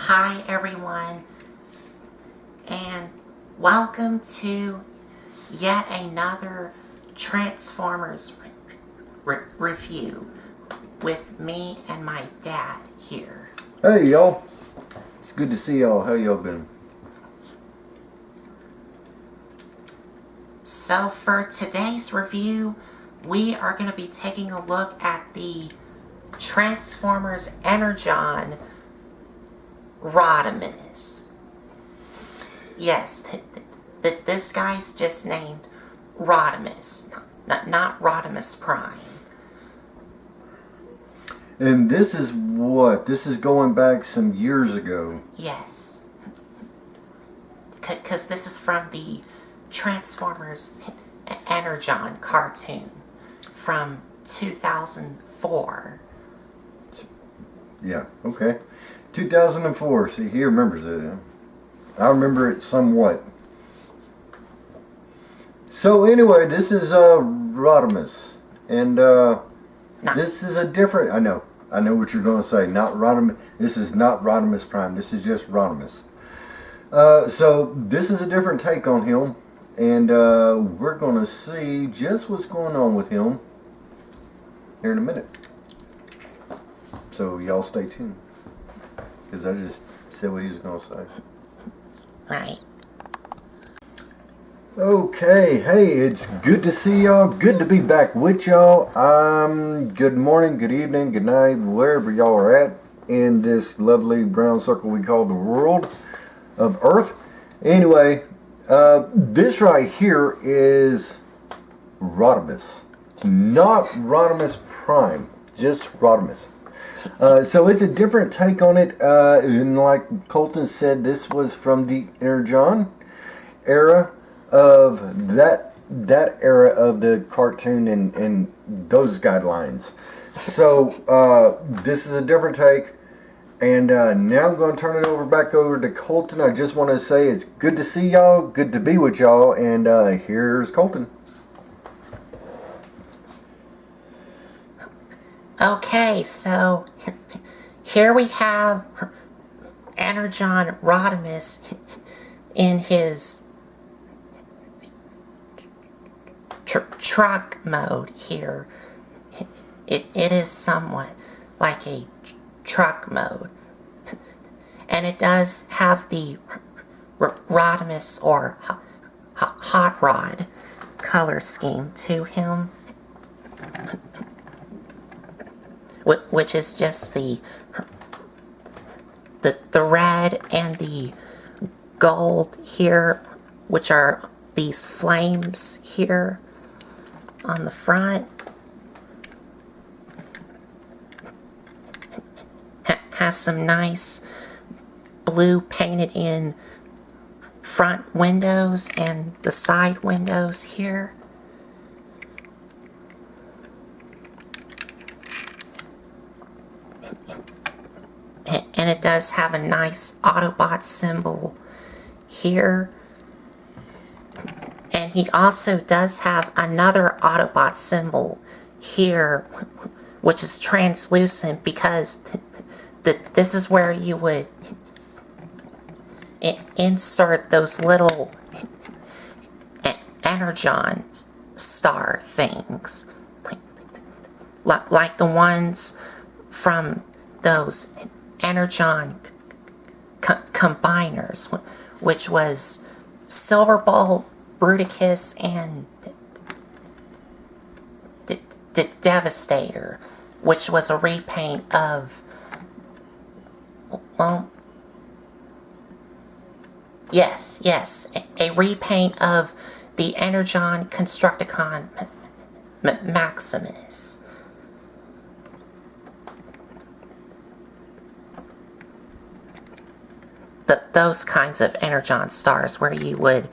Hi everyone, and welcome to yet another Transformers review with me and my dad here. Hey y'all, it's good to see y'all. How y'all been? So for today's review, we are going to be taking a look at the Transformers Energon Rodimus. Yes, this guy's just named Rodimus, not Rodimus Prime. And this is what? This is going back some years ago. Yes. Because this is from the Transformers Energon cartoon from 2004. Yeah, okay. 2004. See, he remembers it. Huh? I remember it somewhat. So anyway, this is Rodimus. And this is a different... I know what you're going to say. Not Rodimus. This is not Rodimus Prime. This is just Rodimus. So this is a different take on him. And we're going to see just what's going on with him here in a minute. So y'all stay tuned. Because I just said what he was going to say. Right. Okay, hey, it's good to see y'all. Good to be back with y'all. Good morning, good evening, good night, wherever y'all are at in this lovely brown circle we call the world of Earth. Anyway, this right here is Rodimus. Not Rodimus Prime, just Rodimus. So it's a different take on it. And like Colton said, this was from the Energon era of that era of the cartoon and those guidelines. So this is a different take. And now I'm going to turn it back over to Colton. I just want to say it's good to see y'all, good to be with y'all, and here's Colton. Okay, so here we have Energon Rodimus in his truck mode here. It is somewhat like a truck mode. And it does have the Rodimus or hot rod color scheme to him, which is just the red and the gold here, which are these flames here on the front. Has some nice blue painted in front windows and the side windows here. And it does have a nice Autobot symbol here. And he also does have another Autobot symbol here, which is translucent, because this is where you would insert those little Energon star things, like the ones from those Energon combiners, which was Silverbolt, Bruticus, and Devastator, which was a repaint of, well, yes, a repaint of the Energon Constructicon Maximus. Those kinds of Energon stars where you would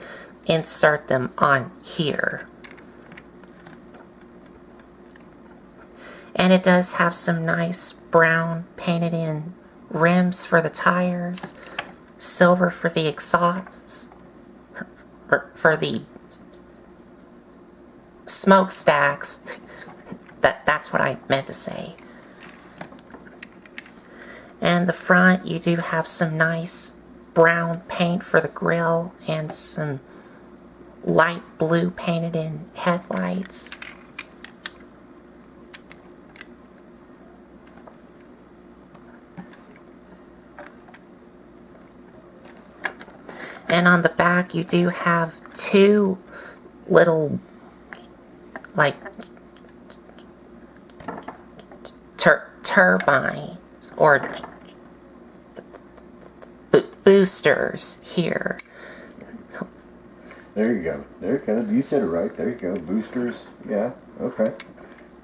insert them on here. And it does have some nice brown painted in rims for the tires, silver for the exhausts, for the smokestacks. That's what I meant to say. And the front, you do have some nice brown paint for the grille and some light blue painted in headlights. And on the back, you do have two little, like, turbines or boosters here. There you go. There you go. You said it right. There you go. Boosters. Yeah. Okay.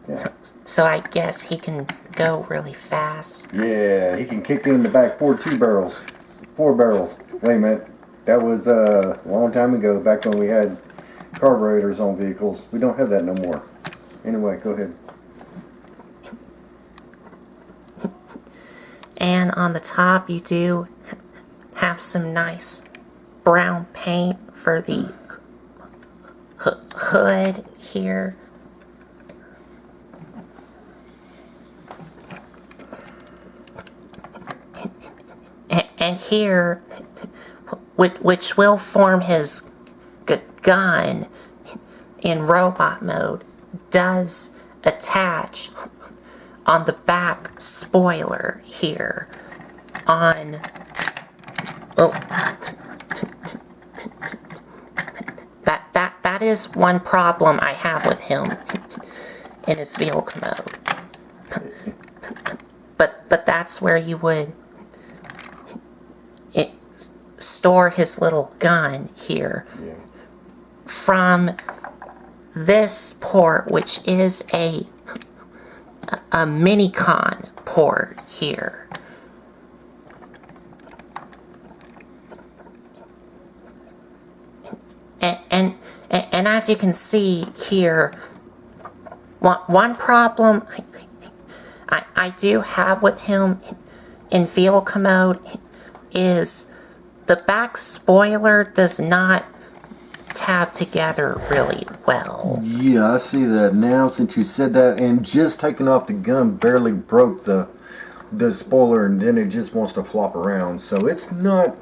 Yeah. So I guess he can go really fast. Yeah, he can kick in the back 4 barrels. 4 barrels. Wait a minute. That was a long time ago, back when we had carburetors on vehicles. We don't have that no more. Anyway, go ahead. And on the top, you do have some nice brown paint for the hood here. And here, which will form his gun in robot mode, does attach on the back spoiler here on that is one problem I have with him in his vehicle mode. But that's where you would store his little gun here. Yeah. From this port, which is a mini-con port here. And as you can see here, one problem I do have with him in vehicle mode is the back spoiler does not tab together really well. Yeah, I see that now since you said that, and just taking off the gun barely broke the spoiler, and then it just wants to flop around. So it's not,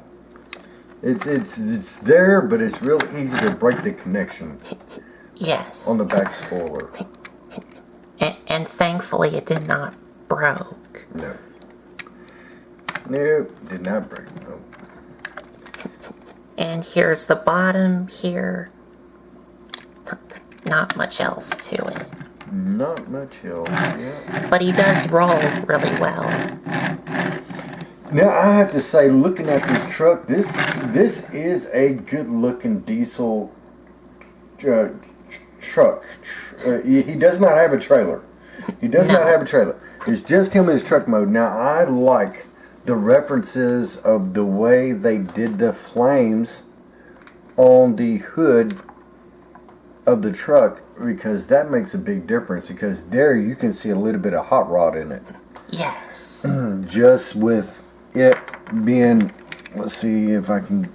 it's there, but it's real easy to break the connection. Yes. On the back spoiler. And thankfully it did not broke. No. Nope, did not break. No. And here's the bottom here. Not much else to it. Not much else, yeah. But he does roll really well. Now I have to say, looking at this truck, this is a good looking diesel truck. He does not have a trailer. He does not have a trailer. It's just him in his truck mode. Now I like the references of the way they did the flames on the hood of the truck, because that makes a big difference, because there you can see a little bit of hot rod in it. Yes. Just with it being, let's see if I can,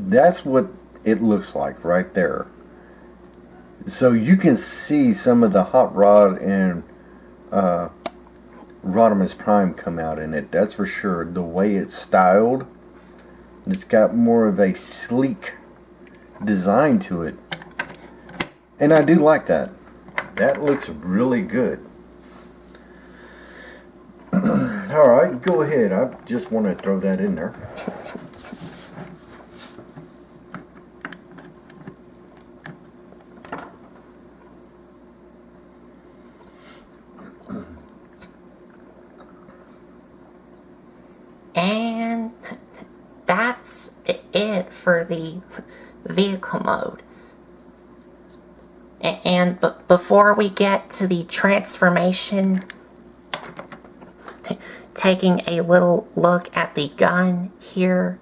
that's what it looks like right there. So you can see some of the hot rod and Rodimus Prime come out in it, that's for sure. The way it's styled, it's got more of a sleek design to it, and I do like that. That looks really good. Alright, go ahead. I just want to throw that in there. And that's it for the vehicle mode. And before we get to the transformation, taking a little look at the gun here.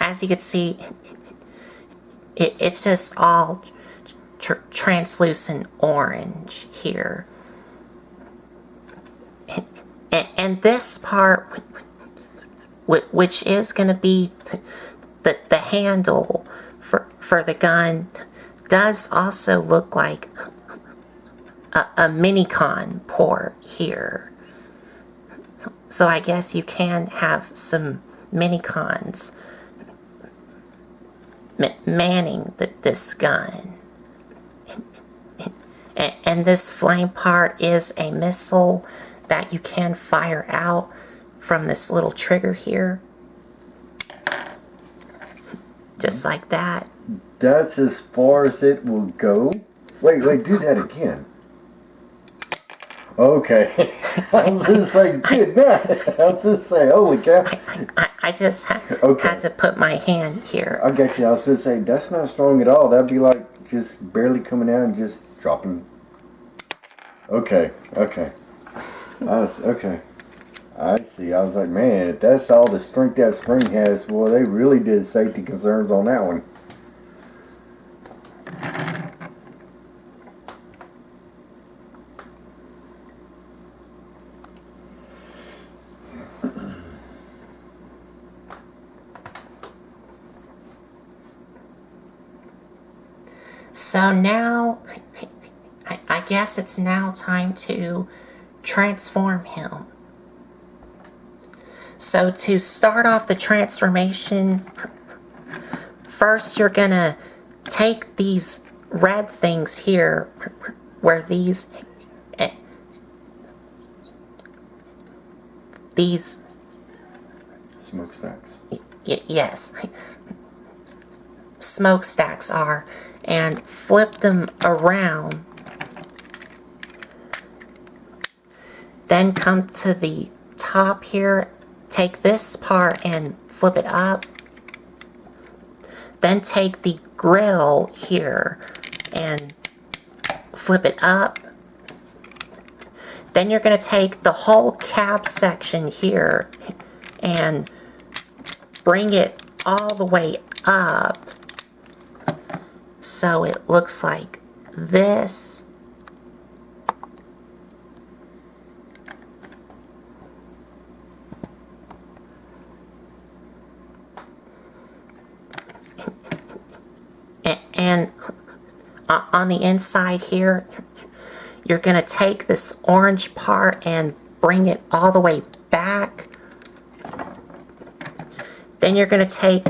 As you can see, it's just all translucent orange here. And this part, which is going to be the handle for the gun, does also look like a mini-con port here. So I guess you can have some mini-cons manning this gun. And this flame part is a missile that you can fire out from this little trigger here. Just like that. That's as far as it will go. Wait, do that again. Okay. I was just say, good night. I was just say, holy cow. I just had to put my hand here. I got you. I was going to say, that's not strong at all. That'd be like just barely coming out and just dropping. Okay. Okay. I see. I was like, man, if that's all the strength that spring has, well, they really did safety concerns on that one. So now, I guess it's now time to transform him. So to start off the transformation, first you're gonna take these red things here, where these smokestacks. Yes, smokestacks are, and flip them around. Then come to the top here, take this part and flip it up. Then take the grill here and flip it up. Then you're going to take the whole cab section here and bring it all the way up so it looks like this. And on the inside here, you're going to take this orange part and bring it all the way back. Then you're going to take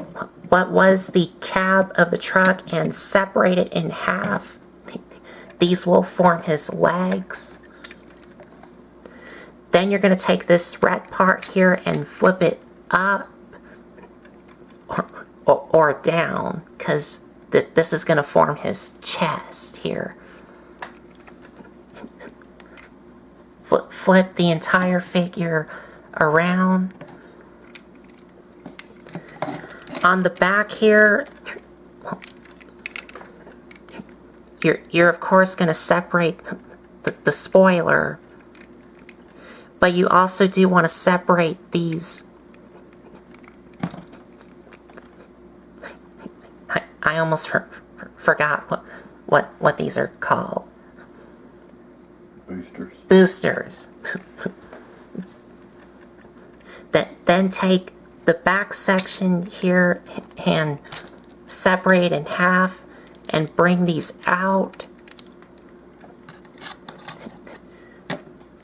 what was the cab of the truck and separate it in half. These will form his legs. Then you're going to take this red part here and flip it up or down, because this is going to form his chest here. Flip the entire figure around. On the back here, you're of course going to separate the spoiler, but you also do want to separate these. I almost forgot what these are called. Boosters. Then take the back section here and separate in half and bring these out.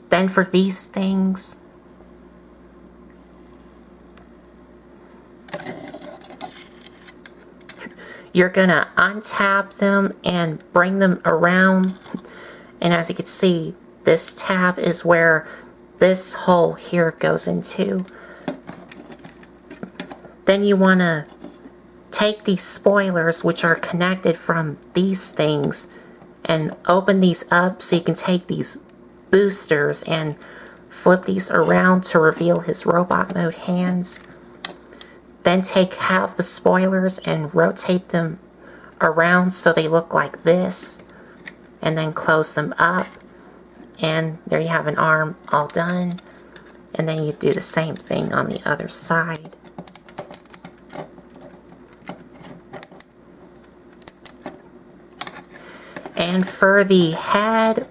Then for these things, you're gonna untap them and bring them around. And as you can see, this tab is where this hole here goes into. Then you want to take these spoilers, which are connected from these things, and open these up so you can take these boosters and flip these around to reveal his robot mode hands. Then take half the spoilers and rotate them around so they look like this, and then close them up, and there you have an arm all done. And then you do the same thing on the other side. And for the head,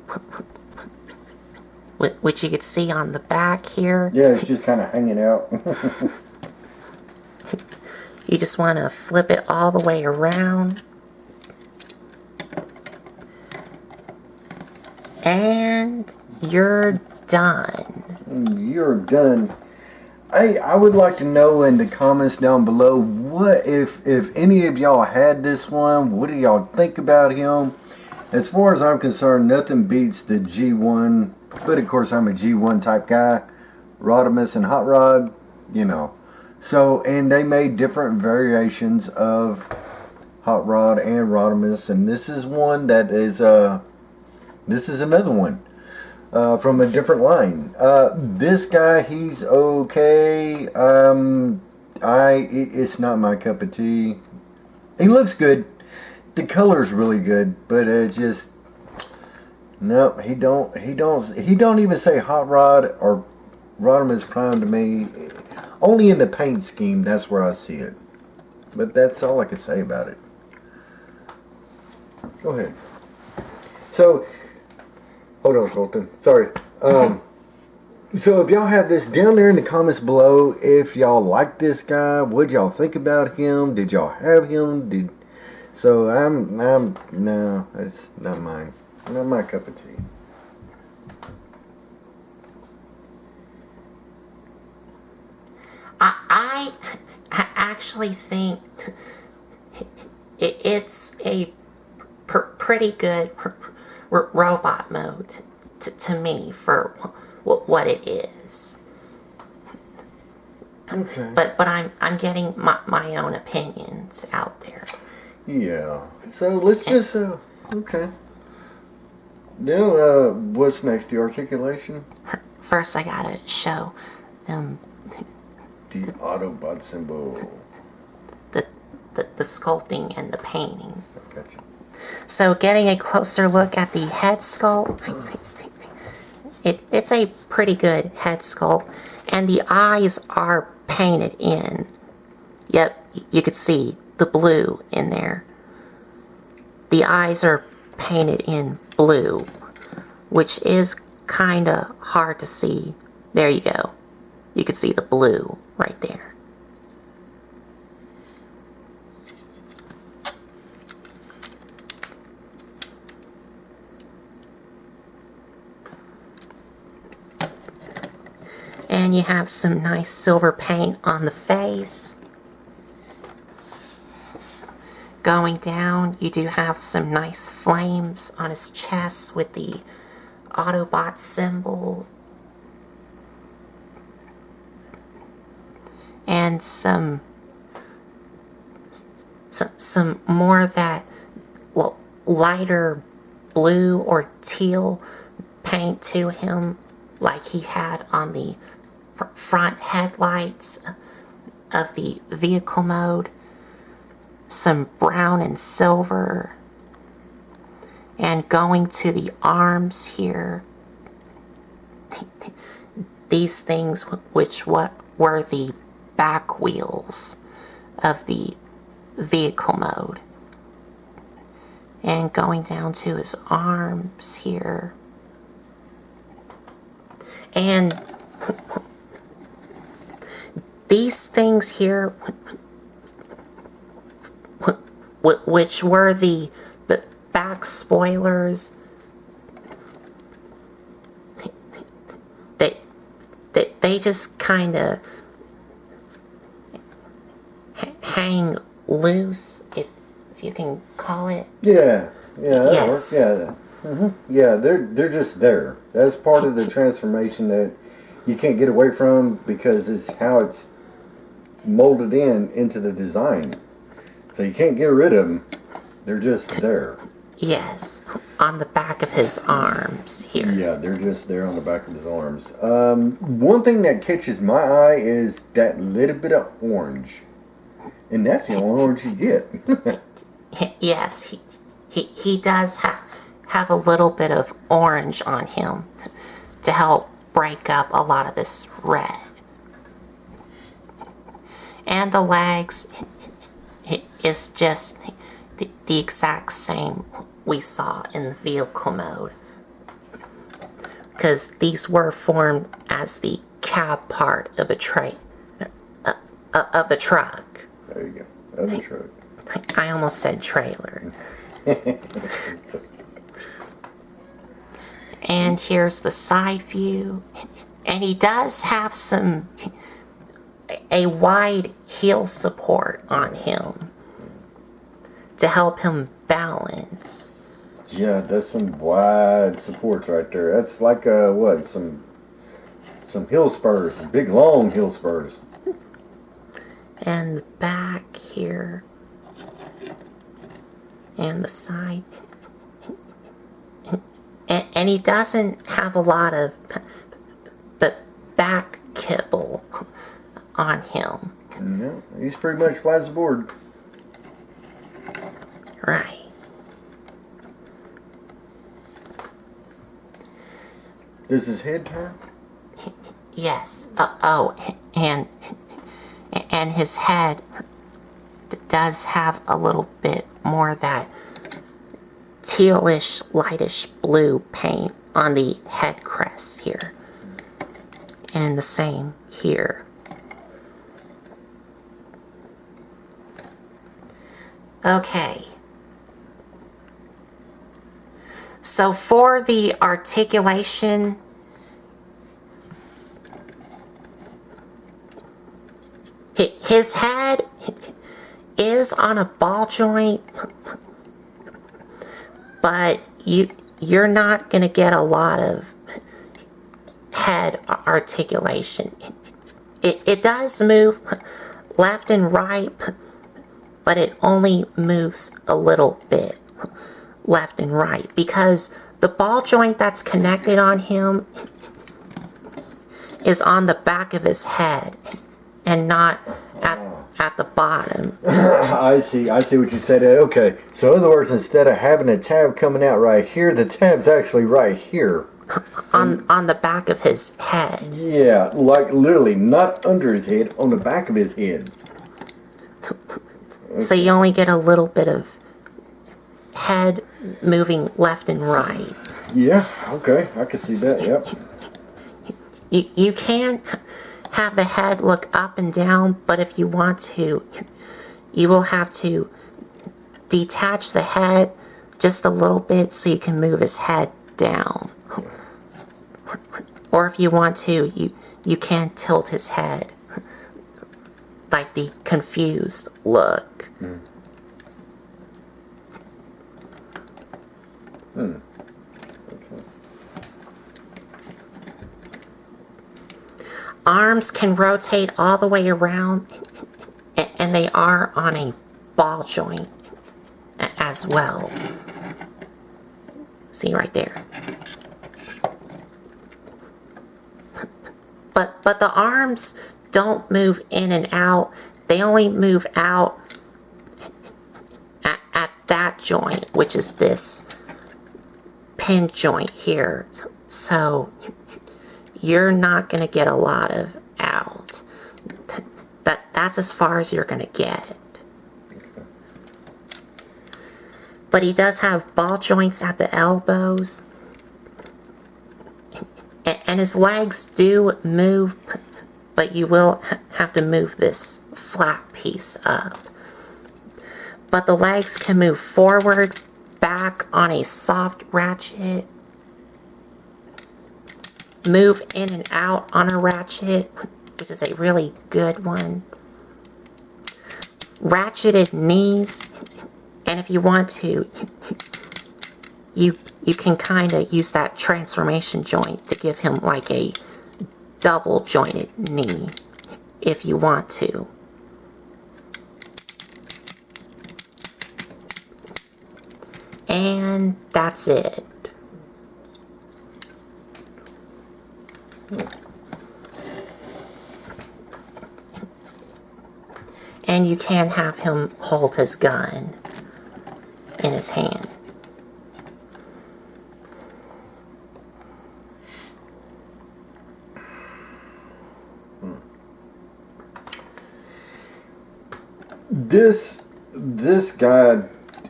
which you can see on the back here. Yeah, it's just kind of hanging out. You just want to flip it all the way around. And you're done. You're done. I would like to know in the comments down below, what if any of y'all had this one, what do y'all think about him? As far as I'm concerned, nothing beats the G1, but of course I'm a G1 type guy. Rodimus and Hot Rod, you know. So, and they made different variations of Hot Rod and Rodimus, and this is one that is, this is another one. From a different line. This guy, he's okay. It's not my cup of tea. He looks good. The color's really good, but it just no. He don't even say Hot Rod or Rodimus Prime to me. Only in the paint scheme, that's where I see it. But that's all I can say about it. Go ahead. So. Hold on, Colton. Sorry. So if y'all have this down there in the comments below, if y'all like this guy, what y'all think about him? Did y'all have him? So no, it's not mine. Not my cup of tea. I actually think it's a pretty good robot mode to me for what it is. Okay. But I'm getting my own opinions out there. Yeah. So let's just okay. Now what's next? The articulation? First, I gotta show them The Autobot symbol. the sculpting and the painting. Gotcha. So getting a closer look at the head sculpt, it's a pretty good head sculpt, and the eyes are painted in. Yep, you could see the blue in there. The eyes are painted in blue, which is kind of hard to see. There you go. You can see the blue right there. And you have some nice silver paint on the face. Going down, you do have some nice flames on his chest with the Autobot symbol. And some more of that lighter blue or teal paint to him, like he had on the front headlights of the vehicle mode. Some brown and silver. And going to the arms here, these things which were the back wheels of the vehicle mode. And going down to his arms here. And these things here, which were the back spoilers, they just kind of hang loose, if you can call it. Yeah, Yes. Yeah, yeah. They're just there. That's part of the transformation that you can't get away from, because it's how it's molded into the design. So you can't get rid of them. They're just there. Yes, on the back of his arms here. Yeah, they're just there on the back of his arms. One thing that catches my eye is that little bit of orange. And that's the only orange you get. Yes, he does have a little bit of orange on him to help break up a lot of this red. And the legs is just the exact same we saw in the vehicle mode, because these were formed as the cab part of the of the truck. There you go. Of the truck. I almost said trailer. And here's the side view. And he does have a wide heel support on him to help him balance. Yeah, that's some wide supports right there. That's like some hill spurs, some big long hill spurs. And the back here. And the side. And he doesn't have a lot of back kibble on him. No, he's pretty much flat as a board. Right. Does his head turn? Yes. And his head does have a little bit more of that tealish, lightish blue paint on the head crest here. And the same here. Okay. So for the articulation, his head is on a ball joint, but you're not going to get a lot of head articulation. It does move left and right, but it only moves a little bit left and right because the ball joint that's connected on him is on the back of his head and not at the bottom. I see what you said. Okay, so in other words, instead of having a tab coming out right here, the tab's actually right here. On the back of his head. Yeah, like literally not under his head, on the back of his head. So you only get a little bit of head moving left and right. Yeah, okay, I can see that, yep. You can have the head look up and down, but if you want to, you will have to detach the head just a little bit so you can move his head down. Or if you want to, you can tilt his head like the confused look. Okay. Arms can rotate all the way around, and they are on a ball joint as well. See right there. But the arms don't move in and out. They only move out at that joint, which is this pin joint here. So you're not going to get a lot of out. That's as far as you're going to get. Okay. But he does have ball joints at the elbows. And his legs do move, but you will have to move this flat piece up. But the legs can move forward, back on a soft ratchet, move in and out on a ratchet, which is a really good one. Ratcheted knees, and if you want to, you can kind of use that transformation joint to give him like a double jointed knee if you want to. And that's it. And you can have him hold his gun in his hand. This guy,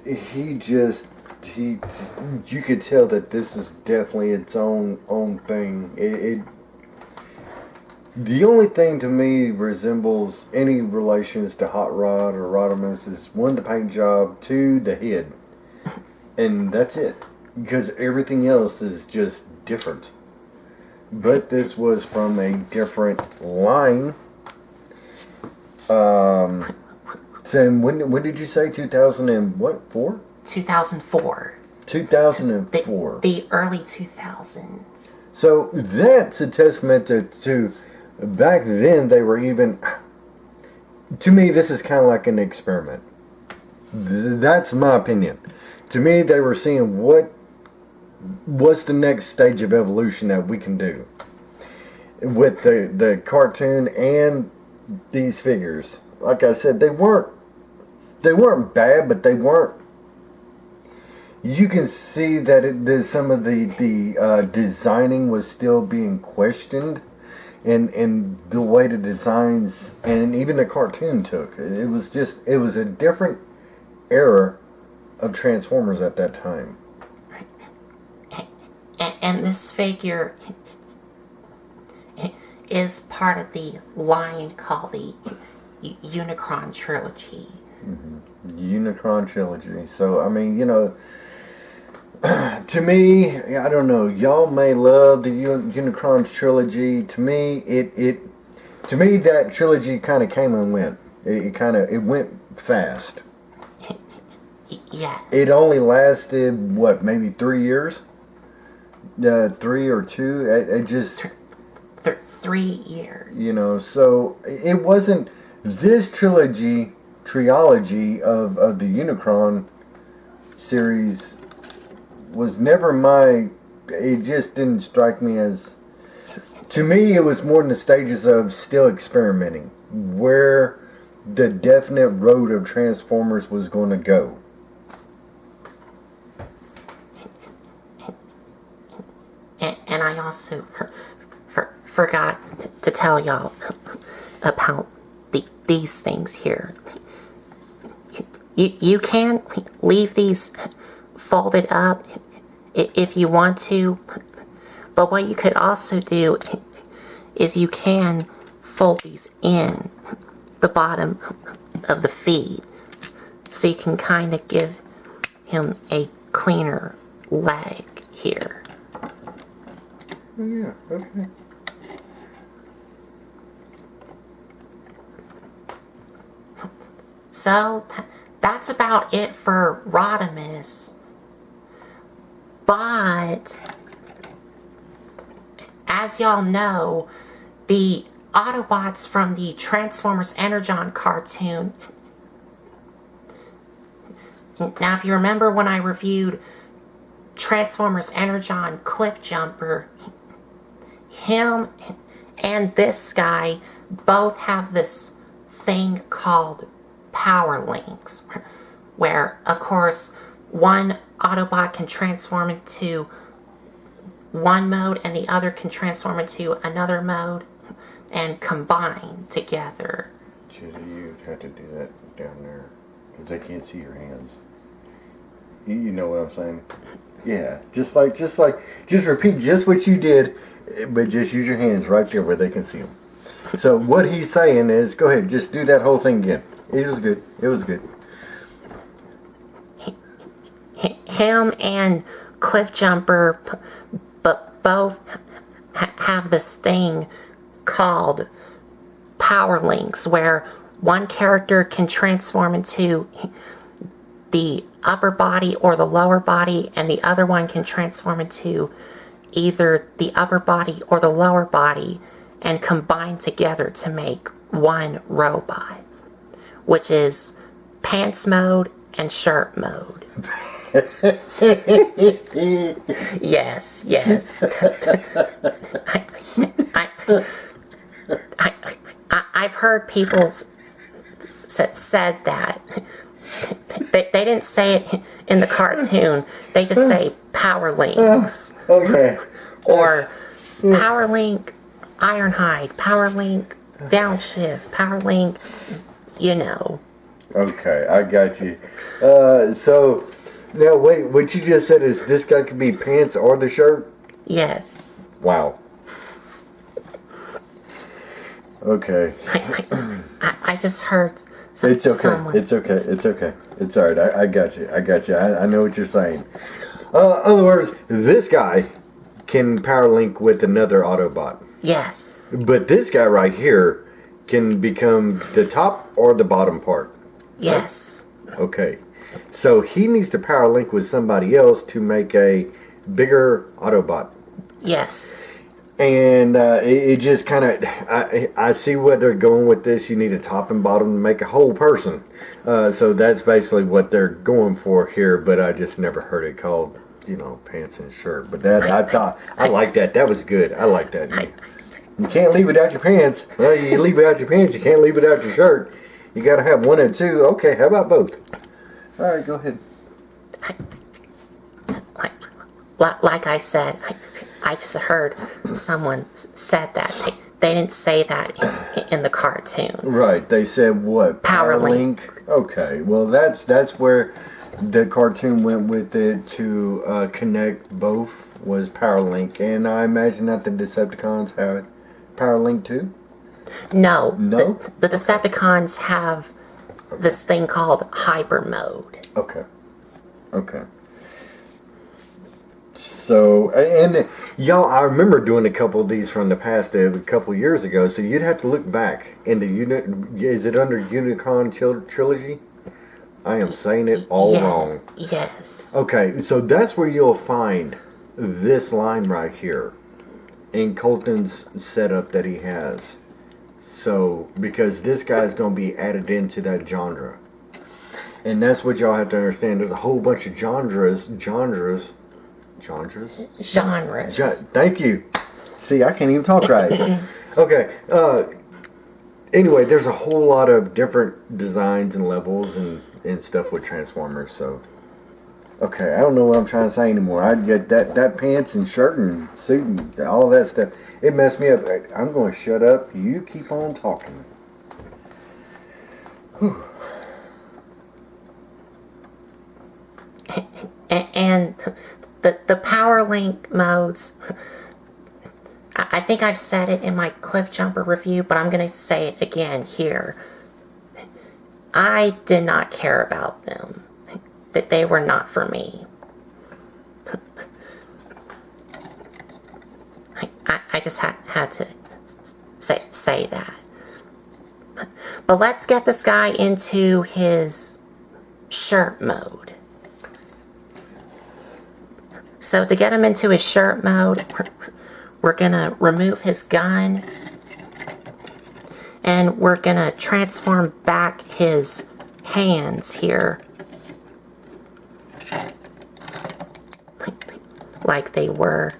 you could tell that this is definitely its own thing. The only thing to me resembles any relations to Hot Rod or Rodimus is one, the paint job, two, the head, and that's it. Because everything else is just different. But this was from a different line. So when did you say 2000 and what, 4? 2004. 2004. The early 2000s. So that's a testament to back then they were even... To me, this is kind of like an experiment. That's my opinion. To me, they were seeing what's the next stage of evolution that we can do with the cartoon and these figures. Like I said, they weren't bad, but they weren't. You can see that some of the designing was still being questioned. And the way the designs and even the cartoon took. It was a different era of Transformers at that time. And this figure is part of the line called the Unicron Trilogy. Mm-hmm. Unicron Trilogy. So, I mean, to me, I don't know. Y'all may love the Unicron trilogy. To me, that trilogy kind of came and went. It went fast. Yes. It only lasted what, maybe 3 years? 3 or 2. It just 3 years. So it wasn't this trilogy of the Unicron series. Was never it just didn't strike me as, to me it was more in the stages of still experimenting, where the definite road of Transformers was going to go. And I also forgot to tell y'all about these things here. You can leave these folded up if you want to, but what you could also do is you can fold these in the bottom of the feet so you can kind of give him a cleaner leg here. Yeah, okay. So that's about it for Rodimus. But, as y'all know, the Autobots from the Transformers Energon cartoon... Now, if you remember when I reviewed Transformers Energon Cliff Jumper, him and this guy both have this thing called power links, where, of course, one Autobot can transform into one mode and the other can transform into another mode and combine together. Judy, you have to do that down there because they can't see your hands. You know what I'm saying? Yeah, just repeat just what you did, but just use your hands right there where they can see them. So what he's saying is, go ahead, just do that whole thing again. It was good. Him and Cliff Jumper but both have this thing called power links, where one character can transform into the upper body or the lower body, and the other one can transform into either the upper body or the lower body and combine together to make one robot, which is pants mode and shirt mode. Yes. I've heard people said that. They didn't say it in the cartoon. They just say power links. Okay. Or power link Ironhide, power link downshift, power link, Okay, I got you. So, now wait, what you just said is this guy could be pants or the shirt? Yes. Wow. Okay. I just heard It's okay. someone... It's okay. It's alright. I got you. I know what you're saying. In other words, this guy can power link with another Autobot. Yes. But this guy right here can become the top or the bottom part. Yes. Okay. So he needs to power link with somebody else to make a bigger Autobot. Yes. And it just kind of, I see where they're going with this. You need a top and bottom to make a whole person. So that's basically what they're going for here. But I just never heard it called, pants and shirt. But that, I like that. That was good. I like that. You can't leave without your pants. Well, you leave without your pants. You can't leave without your shirt. You got to have one and two. Okay, how about both? All right, go ahead. Like I said, I just heard someone said that. They didn't say that in the cartoon. Right. They said what? Power link. Okay. Well, that's where the cartoon went with it to connect both was power link, and I imagine that the Decepticons have power link too. No. No. The Decepticons have this thing called hyper mode. Okay. Okay. So, and y'all, I remember doing a couple of these from the past a couple years ago. So you'd have to look back into Is it under Unicron Trilogy? I am saying it all wrong. Yes. Okay, so that's where you'll find this line right here in Colton's setup that he has. So, because this guy's going to be added into that genre. And that's what y'all have to understand. There's a whole bunch of genres. Thank you. See, I can't even talk right. Okay. Anyway, there's a whole lot of different designs and levels and stuff with Transformers. So, okay, I don't know what I'm trying to say anymore. I get that pants and shirt and suit and all that stuff. It messed me up. I'm going to shut up. You keep on talking. Whew. And the power link modes, I think I've said it in my Cliff Jumper review, but I'm going to say it again here. I did not care about them. That they were not for me. I just had to say that. But let's get this guy into his shirt mode. So to get him into his shirt mode, we're going to remove his gun. And we're going to transform back his hands here. Like they were.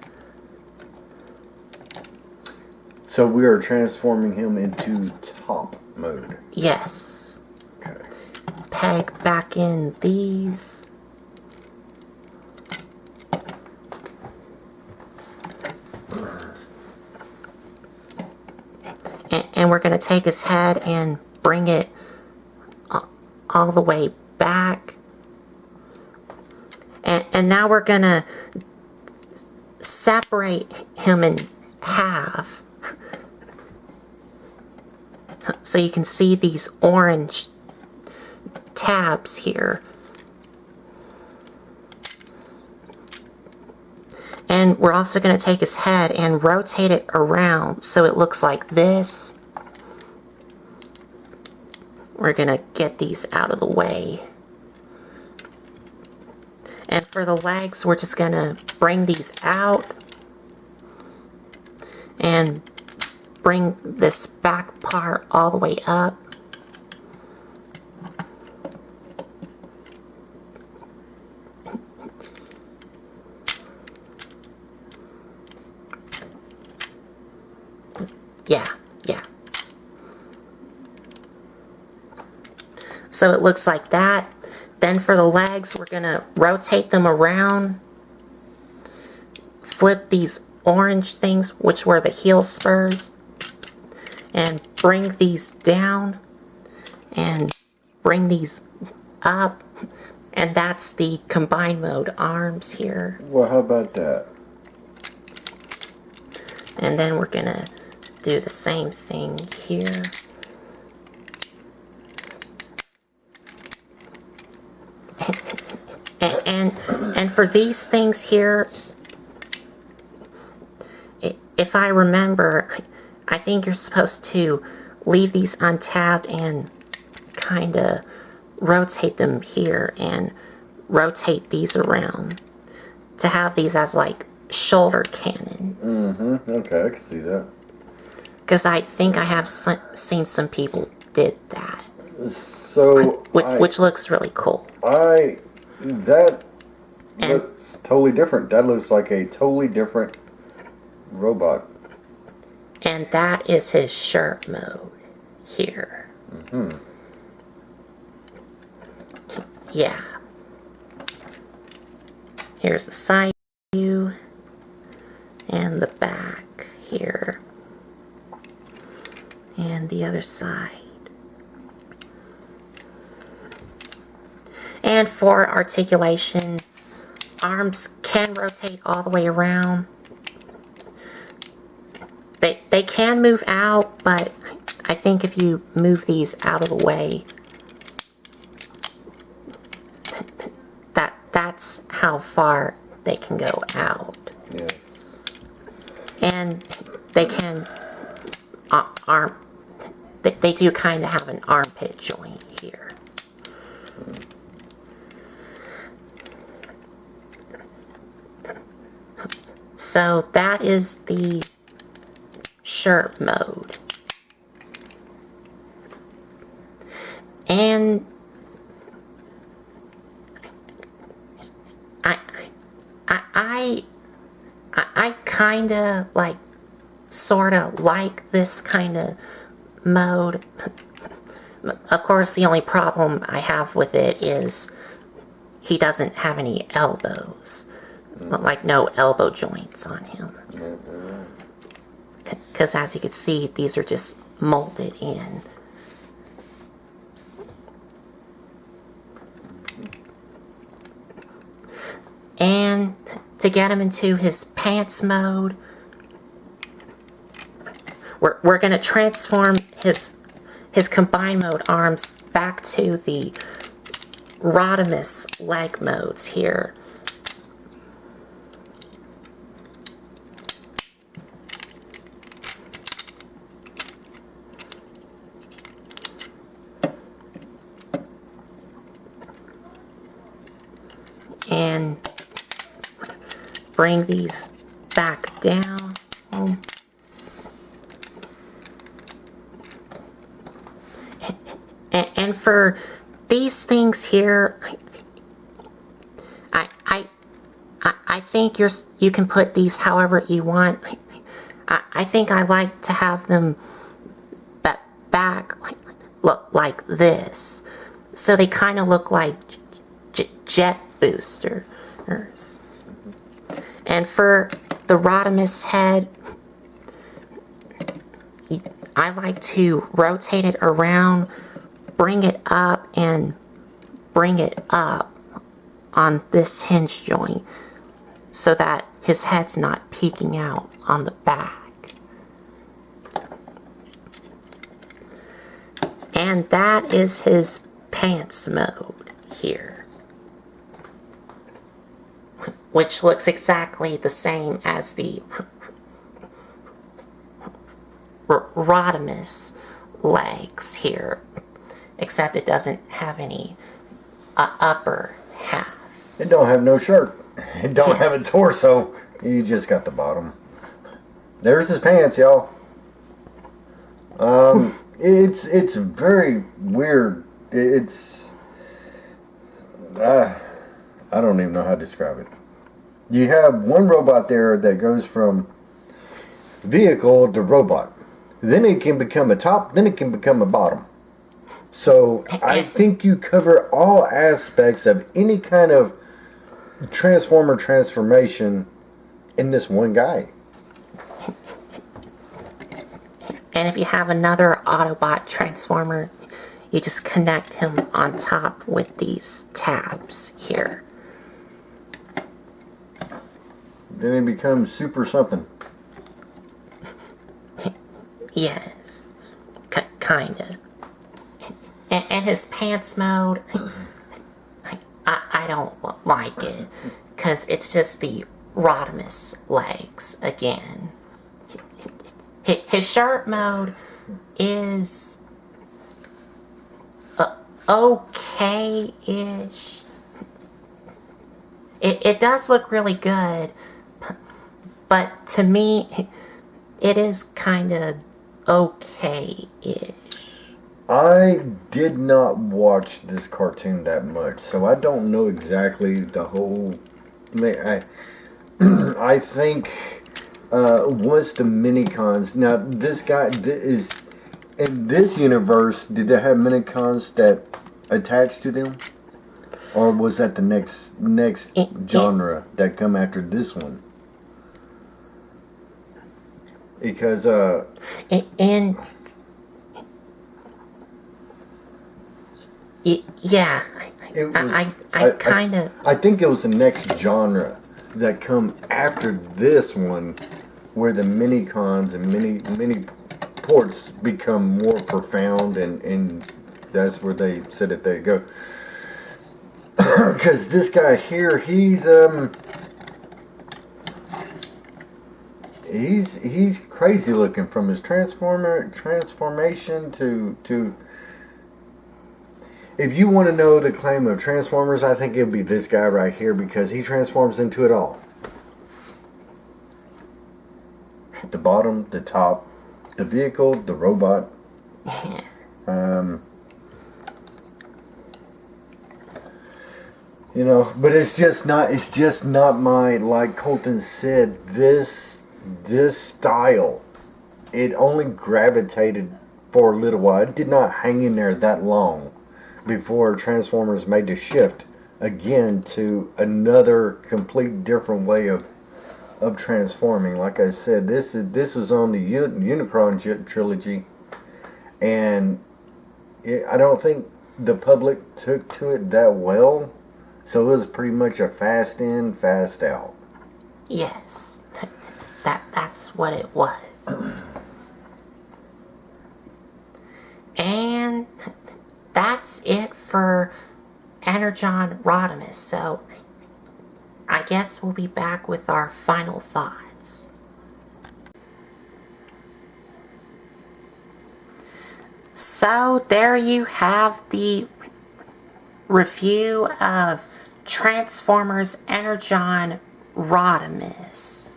So we are transforming him into top mode. Yes. Okay. Peg back in these. And we're going to take his head and bring it all the way back. And now we're going to separate him in half. So you can see these orange tabs here. And we're also going to take his head and rotate it around so it looks like this. We're going to get these out of the way. And for the legs, we're just going to bring these out. And bring this back part all the way up. Yeah. So it looks like that. Then for the legs, we're going to rotate them around. Flip these orange things, which were the heel spurs. And bring these down. And bring these up. And that's the combined mode arms here. Well, how about that? And then we're going to do the same thing here. And for these things here, if I remember, I think you're supposed to leave these untapped and kind of rotate them here and rotate these around to have these as like shoulder cannons. Okay, I can see that. Because I think I have seen some people did that. So Which looks really cool. That looks totally different. That looks like a totally different robot. And that is his shirt mode here. Yeah. Here's the side view and the back here. And the other side. And for articulation, arms can rotate all the way around. They can move out, but I think if you move these out of the way, that's how far they can go out. Yes. And they can they do kind of have an armpit joint here. So that is the shirt mode. And I kind of like, sort of like this kind of mode. Of course, the only problem I have with it is he doesn't have any elbows. Like, no elbow joints on him. Because as you can see, these are just molded in. And to get him into his pants mode, we're going to transform his combined mode arms back to the Rodimus leg modes here. And bring these back down. And for these things here, I think you can put these however you want. I think I like to have them back look like this, so they kind of look like jet boosters. And for the Rodimus head, I like to rotate it around, bring it up, and bring it up on this hinge joint so that his head's not peeking out on the back. And that is his pants mode here, which looks exactly the same as the Rodimus legs here, except it doesn't have any upper half. It don't have no shirt. It don't Yes. have a torso. You just got the bottom. There's his pants, y'all. It's very weird. It's I don't even know how to describe it. You have one robot there that goes from vehicle to robot. Then it can become a top, then it can become a bottom. So I think you cover all aspects of any kind of transformation in this one guy. And if you have another Autobot transformer, you just connect him on top with these tabs here. Then it becomes super something. Yes, kinda. And his pants mode, I don't like it, because it's just the Rodimus legs again. his shirt mode is okay-ish. It does look really good, but to me, it is kind of okay-ish. I did not watch this cartoon that much, so I don't know exactly the whole. I think once the mini cons. Now this guy is in this universe. Did they have mini cons that attached to them, or was that the next genre that come after this one? Because And yeah, it was, I kind of. I think it was the next genre that come after this one, where the mini cons and mini ports become more profound, and that's where they said that they go. Because this guy here, he's crazy looking from his transformation to. If you want to know the claim of Transformers, I think it would be this guy right here, because he transforms into it all. The bottom, the top, the vehicle, the robot. You know, but it's just not my, like Colton said, this style, it only gravitated for a little while. It did not hang in there that long before Transformers made the shift again to another complete different way of transforming. Like I said, this was on the Unicron trilogy, and I don't think the public took to it that well, so it was pretty much a fast in, fast out. Yes, that's what it was. And that's it for Energon Rodimus, so I guess we'll be back with our final thoughts. So there you have the review of Transformers Energon Rodimus.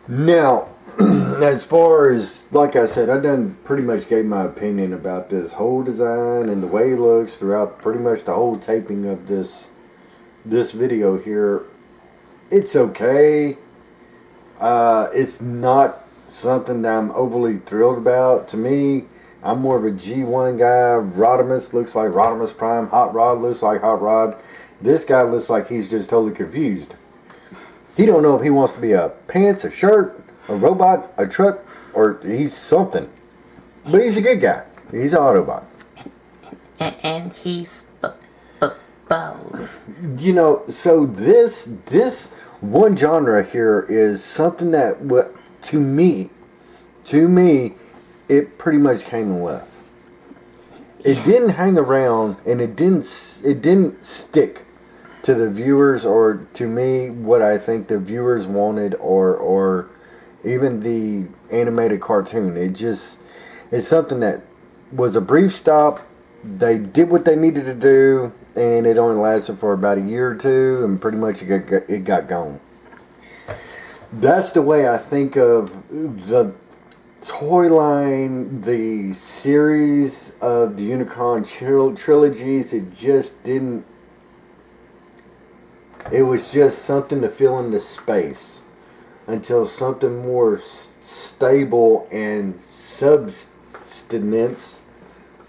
Now, as far as, like I said, I done pretty much gave my opinion about this whole design and the way he looks throughout pretty much the whole taping of this video here. It's okay. It's not something that I'm overly thrilled about. To me, I'm more of a G1 guy. Rodimus looks like Rodimus Prime. Hot Rod looks like Hot Rod. This guy looks like he's just totally confused. He don't know if he wants to be a pants, a shirt, a robot, a truck, or he's something. But he's a good guy. He's an Autobot. And he's both. You know, so this one genre here is something that, to me, it pretty much came and left. It didn't hang around, and it didn't stick to the viewers, or to me, what I think the viewers wanted, or even the animated cartoon. It's something that was a brief stop. They did what they needed to do, and it only lasted for about a year or two, and pretty much it got gone. That's the way I think of the toy line, the series of the Unicron trilogies. It just didn't. It was just something to fill in the space until something more stable and substance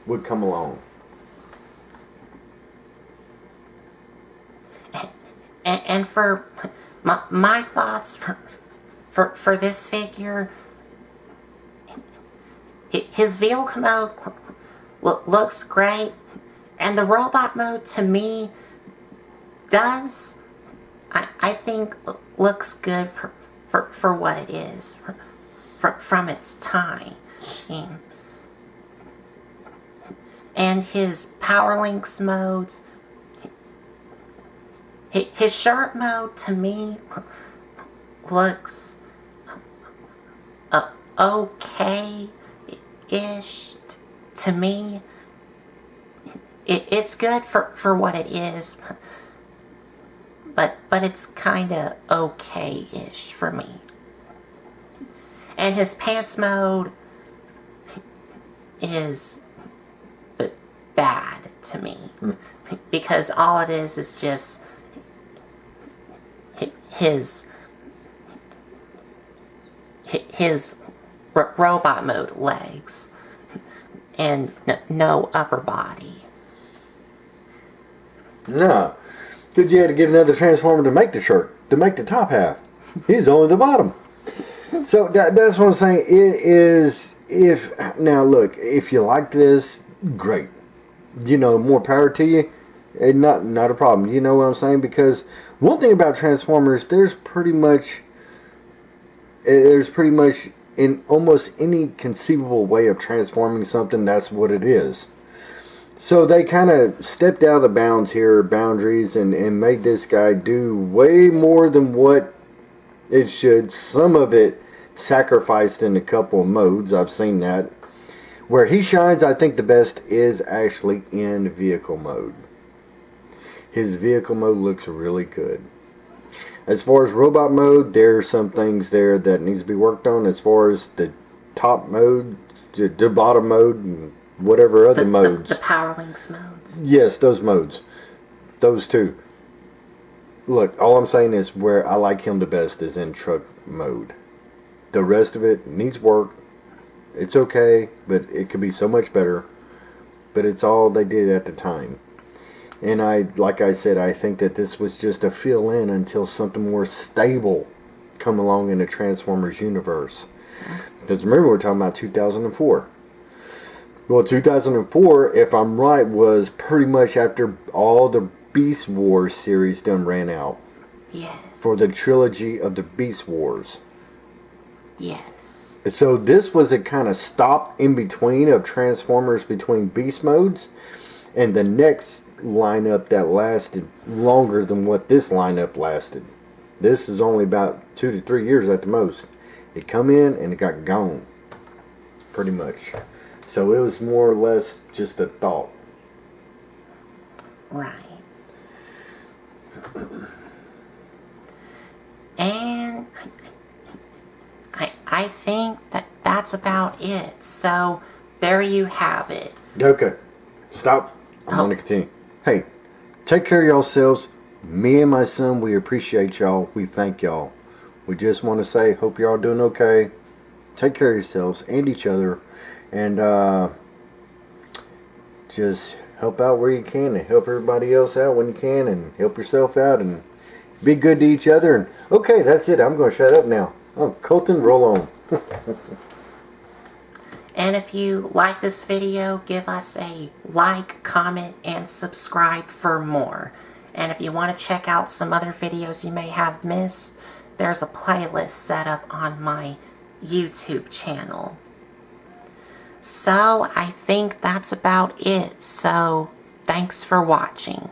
would come along. And for my thoughts for this figure, his vehicle mode looks great, and the robot mode to me does, I think, looks good for what it is from its time. And his Power Links modes, his shirt mode to me looks okay. okay-ish to me. It's good for what it is, but it's kinda okay-ish for me. And his pants mode is bad to me. Because all it is just his robot mode legs and no upper body. No, because you had to get another Transformer to make the shirt, to make the top half. He's only the bottom. So that's what I'm saying. It is, now look, if you like this, great. You know, more power to you. And not a problem. You know what I'm saying? Because one thing about Transformers, there's pretty much in almost any conceivable way of transforming something, that's what it is. So they kind of stepped out of the boundaries and made this guy do way more than what it should. Some of it sacrificed in a couple of modes. I've seen that. Where he shines, I think the best is actually in vehicle mode. His vehicle mode looks really good. As far as robot mode, there are some things there that needs to be worked on. As far as the top mode, the bottom mode, and whatever other modes. The Power Links modes. Yes, those modes. Those two. Look, all I'm saying is where I like him the best is in truck mode. The rest of it needs work. It's okay, but it could be so much better. But it's all they did at the time. And like I said, I think that this was just a fill-in until something more stable come along in the Transformers universe. Because remember, we're talking about 2004. Well, 2004, if I'm right, was pretty much after all the Beast Wars series done ran out. Yes. For the trilogy of the Beast Wars. Yes. So this was a kind of stop in between of Transformers between Beast modes. And the next lineup that lasted longer than what this lineup lasted. This is only about 2 to 3 years at the most. It come in and it got gone. Pretty much. So it was more or less just a thought. Right. And I think that's about it. So there you have it. Okay. Stop. I'm going to continue. Hey, take care of yourselves. Me and my son, we appreciate y'all. We thank y'all. We just want to say, hope y'all doing okay. Take care of yourselves and each other. And just help out where you can and help everybody else out when you can and help yourself out and be good to each other. And okay, that's it. I'm going to shut up now. Oh, Colton, roll on. And if you like this video, give us a like, comment, and subscribe for more. And if you want to check out some other videos you may have missed, there's a playlist set up on my YouTube channel. So I think that's about it. So thanks for watching.